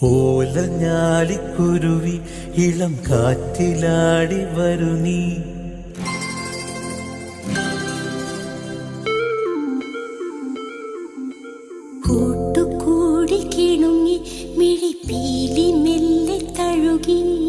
ഓലഞ്ഞാലിക്കുരുവി ഇളം കാറ്റിലാടി വരു നീ. കൂട്ടുകൂടി കിണുങ്ങി മിഴിപ്പീലി മെല്ലെ തഴുകി.